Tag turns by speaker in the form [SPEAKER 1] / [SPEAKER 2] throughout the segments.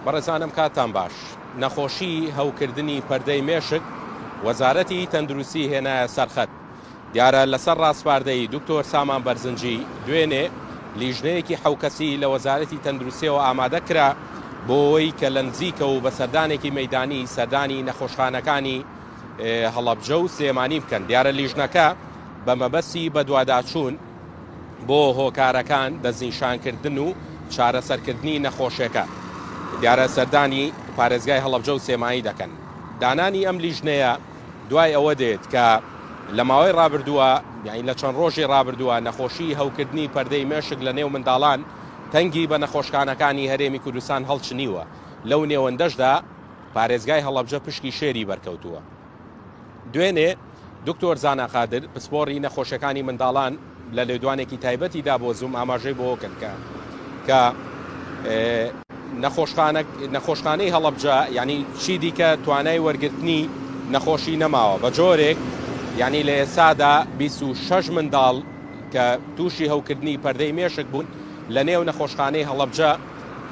[SPEAKER 1] بەڕێزانم کاتان باش. نەخۆشی هەوکردنی پەردەی مێشک وەزارەتی تەندروستی هێنایە سەرخەت. دیارە لەسەر ڕاستپاردەی دکتۆر سامان بەرزنجی دوێنێ لیژنەیەکی حەوکەسی لە وەزارەتی تەندروستیەوە ئامادە کرا بۆ ئەوەی کە لە نزیکە و بە سەردانێکی مەیدانی سەردانی نەخۆشخانەکانی هەڵەبجە و سلێمانی بکەن. دیارە لیژنەکە بە مەبەستی بە دوواداچوون بۆ هۆکارەکان دەستنیشانکردن و چارەسەرکردنی نەخۆشیەکە. دیارە سەردانی پارێزگای هەڵەبجە و سلێمانی دەکەن. دانانی ئەم لیژنەیە دوای ئەوە دێت کە لە ماوەی ڕابردووە یعنی لە چەند ڕۆژی ڕابردووە نەخۆشی هەوکردنی پەردەی مێشک لە نێو منداڵان تەنگی بە نەخۆشخانەکانی هەرێمی کوردستان هەڵچنیوە. لەو نێوەندەشدا پارێزگای هەڵەبجە پشکی شێری بەرکەوتووە. دوێنێ دکتۆر زانا قادر پسپۆڕی نەخۆشیەکانی منداڵان لە لێدوانێکی تایبەتیدا بۆ زوم ئاماژەی بۆ کردکە کە نەخۆشخانەی هەڵەبجە یعنی چی دیکە توانای وەرگرتنی نەخۆشی نەماوە بە جۆرێک یعنی لە ئێسادا 26 منداڵ کە تووشی هەوکردنی پەردەی مێشک بوون لە نێو نەخۆشخانەی هەڵەبجە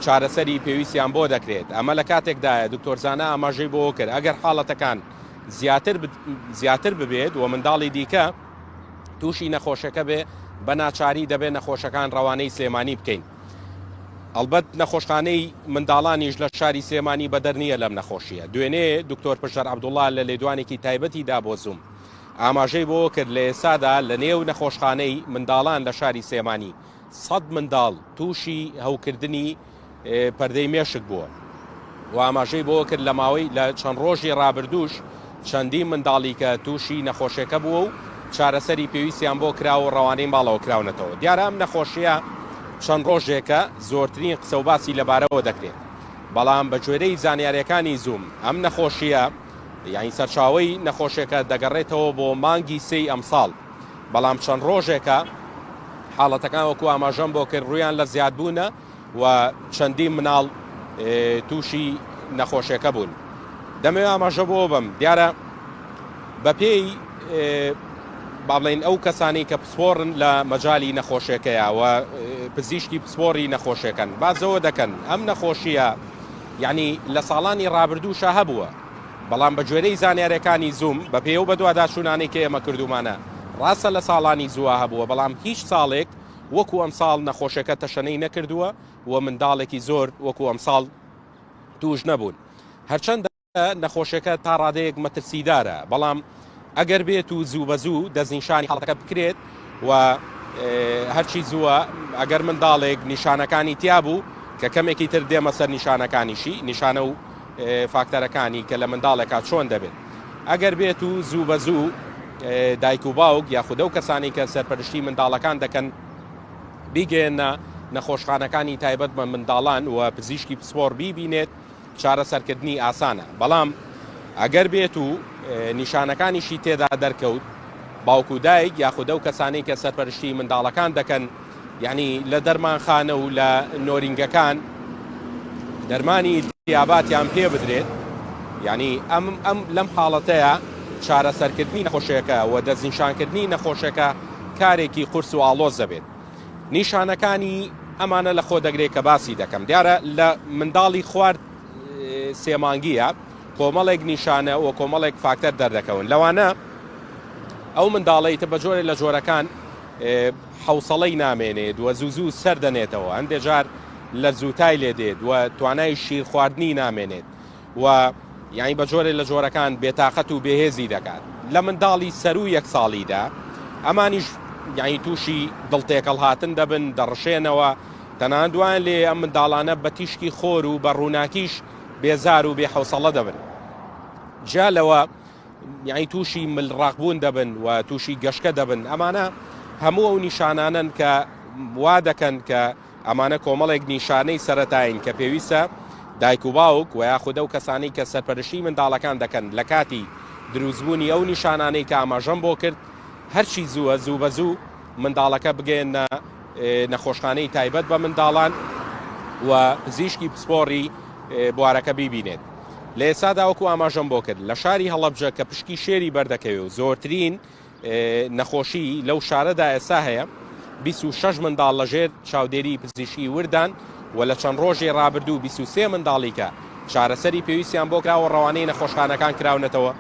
[SPEAKER 1] چارەسەری پێویستیان بۆ دەکرێت. ئەمە لە کاتێکدایە دکتۆر زانا ئاماژەی بۆ کرد ئەگەر حاڵەتەکان زیاتر ببێت و منداڵی دیکە تووشی نەخۆشەکە بێ بە ناچاری دەبێت نەخۆشەکان ڕەوانەی سلێمانی بکەین. ئەلبەت نەخۆشخانەی منداڵانیش لە شاری سلێمانی بەدەر نییە لەم نەخۆشیە. دوێنێ دکتۆر پشتەر عەبدوڵڵا لە لێدوانێکی تایبەتیدا بۆ زوم ئاماژەی بۆ کرد لە ئێسادا لە نێو نەخۆشخانەی منداڵان لە شاری سلێمانی 100 منداڵ تووشی هەوکردنی پەردەی مێشک بووە و ئاماژەی بۆ کرد لە ماوەی لە چەند ڕۆژی ڕابردووش چەندین منداڵی کە تووشی نەخۆشیەکە بووە و چارەسەری پێویستیان بۆ کراوە و ڕەوانەی ماڵەوە کراونەتەوە. دیارە ئەم نەخۆشیە چەند ڕۆژێکە زۆرترین قسە و باسی لەبارەوە دەکرێت، بەڵام بە گوێرەی زانیاریەکانی زوم ئەم نەخۆشیە یعنی سەرچاوەی نەخۆشیەکە دەگەڕێتەوە بۆ مانگی 3 ئەمساڵ، بەڵام چەند ڕۆژێکە حاڵەتەکان وەکو ئاماژەم بۆ کرد ڕوویان لە زیادبوونە و چەندین مناڵ تووشی نەخۆشیەکە بوون. دەمەوێت ئاماژە بۆ بم دیارە بە پێی بابڵین ئەو کەسانی کە پسپۆڕن لە مەجای نەخۆشیەکەیە و پزیشکی پسپۆڕی نەخۆشیەکەن بازەوە دەکەن ئەم نەخۆشیە یعنی لە ساڵانی ڕابردووشە هەبووە، بەڵام بە گوێرەی زانیاریەکانی زوم بە پێ و بە دوواداچوونانەی کە ئێمە کردومانە ڕاستە لە ساڵانی زووە هەبووە، بەڵام هیچ ساڵێک وەکو ئەم ساڵ نەخۆشیەکە تەشەنەی نەکردووە و منداڵێکی زۆر وەکو ئەم ساڵ توش نەبوون. هەرچەندە نەخۆشیەکە تا ڕادەیەک مەترسیدارە، بەڵام ئەگەر بێت و زوو بە زوو دەستنیشانی حاڵەتەکە بکرێت و هەرچی زووە ئەگەر منداڵێک نیشانەکانی تیا بوو کە کەمێکی تر دێمە سەر نیشانەکانیشی نیشانە و فاکتەرەکانی کە لە منداڵێکا چۆن دەبێت. ئەگەر بێت و زوو بە زوو دایک و باوک یاخودە و کەسانی کە سەرپەرشتی منداڵەکان دەکەن بیگەێنە نەخۆشخانەکانی تایبەت بە منداڵان و پزیشکی پسپۆڕ بیبینێت چارەسەرکردنی ئاسانە، بەڵام ئەگەر بێت و نیشانەکانیشی تێدا دەرکەوت باوک و دایک یاخودە و کەسانەی کە سەرپەرشتی منداڵەکان دەکەن یعنی لە دەرمانخانە و لە نۆرینگەکان دەرمانی التیاباتیان پێ بدرێت، یعنی ئەم لەم حاڵەتەیە چارەسەرکردنی نەخۆشیەکە و دەستنیشانکردنی نەخۆشیەکە کارێکی قورس و ئاڵۆز دەبێت. نیشانەکانی ئەمانە لە خۆ دەگرێت کە باسی دەکەم. دیارە لە منداڵی خوارد سێمانگیە کۆمەڵێک نیشانە و کۆمەڵێک فاکتەر دەردەکەون، لەوانە ئەو منداڵیتە بە جۆرێک لە جۆرەکان حوسەڵەی نامێنێت و زوو سەر دەنێتەوە، هەندێک جار لە زووتای لێ دێت و توانای شیر خواردنی نامێنێت و یعنی بە جۆرێک لە جۆرەکان بێتاقەت و بێهێزی دەکات. لە منداڵی سەر و 1 ساڵیدا ئەمانیش یعنی تووشی دڵتێکەڵ هاتن دەبن دەڕشێنەوە، تەنانەت دوایان لێ ئەم منداڵانە بە تیشکی خۆر و بە ڕووناکیش بێزار و بێحوسەڵە دەبن. جا لەوە یعنی تووشی ملڕاقبوون دەبن و تووشی گەشکە دەبن. ئەمانە هەموو ئەو نیشانانن کە وا دەکەن کە ئەمانە کۆمەڵێک نیشانەی سەرەتاین کە پێویستە دایک و باوک و یاخودە و کەسانی کە سەرپەرشتی منداڵەکان دەکەن لە کاتی دروستبوونی ئەو نیشانانەی کە ئاماژەم بۆ کرد هەرچی زووە زوو بە زوو منداڵەکە بگەێنە نەخۆشخانەی تایبەت بە منداڵان و پزیشکی پسپۆڕی بوارەکە بیبینێت. لە ئێسادا وەکو ئاماژەم بۆ کرد لە شاری هەڵەبجە کە پشکی شێری بەردەکەوێت و زۆرترین نەخۆشی لەو شارەدا ئێستا هەیە 26 منداڵ لەژێر چاودێری پزیشکی وردان و لە چەند ڕۆژێ ڕابردوو 23 منداڵی کە چارەسەری پێویستیان بۆ کراوە ڕەوانەی نەخۆشخانەکان کراونەتەوە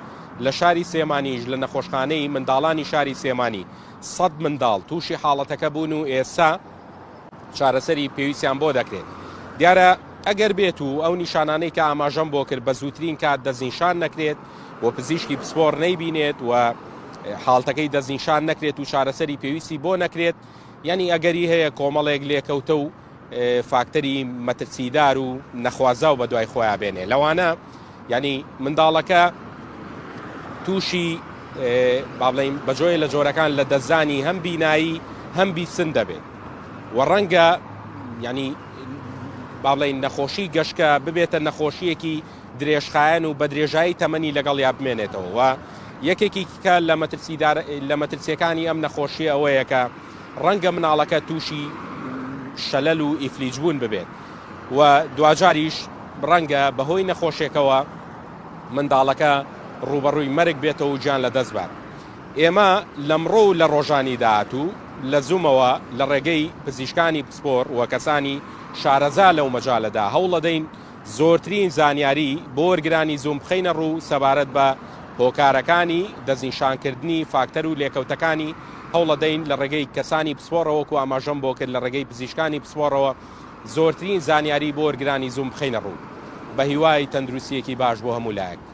[SPEAKER 1] لە شاری سێمانیش لە نەخۆشخانەی منداڵانی شاری سێمانی 100 منداڵ تووشی حاڵەتەکە بوون و ئێستا چارەسەری پێویستیان بۆ دەکرێت. دیارە ئەگەر بێت و ئەو نیشانانەی کە ئاماژەم بۆ کرد بە زووترین کات دەستنیشان نەکرێت و پزیشکی پسپۆر نەیبینێت و حاڵتەکەی دەستنیشان نەکرێت و چارەسەری پێویستی بۆ نەکرێت، یعنی ئەگەری هەیە کۆمەڵێک لێکەوتە و فاکتەری مەترسیدار و نەخوازا و بە دوای خۆیان بێنێ. لەوانە ینی منداڵەکە تووشی با بڵێین بەجۆیە لە جۆرەکان لە دەستزانی هەم بینایی هەم بیسن دەبێت و ڕەنگە ینی با بڵێین نەخۆشی گەشکە ببێتە نەخۆشیەکی درێژخایەن و بە درێژایی تەمەنی لەگەڵ یا بمێنێتەوە و یەکێکی کە لە مەترسیەکانی ئەم نەخۆشی ئەوەیە کە ڕەنگە مناڵەکە تووشی شەلەل و ئیفلیج بوون ببێت و دوجاریش ڕەنگە بەهۆی نەخۆشێکەوە منداڵەکە ڕوبەڕووی مەرگ بێتەوە و گیان لە دەست بات. ئێمە لەمڕۆ و لە ڕۆژانی داهاتوو لە زوومەوە لە ڕێگەی پزیشکانی پسپۆر و کەسانی شارەزا لەو مەجالەدا هەوڵ دەدەین زۆرترین زانیاری بۆ وەرگرانی زووم بخەینە ڕوو سەبارەت بە هۆکارەکانی دەستنیشانکردنی فاکتەر و لێکەوتەکانی هەوڵ دەدەین لە ڕێگەی کەسانی پسپۆرەوەکو ئاماژەم بۆ کرد لە ڕێگەی پزیشکانی پسپۆرەوە زۆرترین زانیاری بۆ وەرگرانی زووم بخەینە ڕوو بە هیوای تەندروستیەکی باش بۆ هەموو لایەک.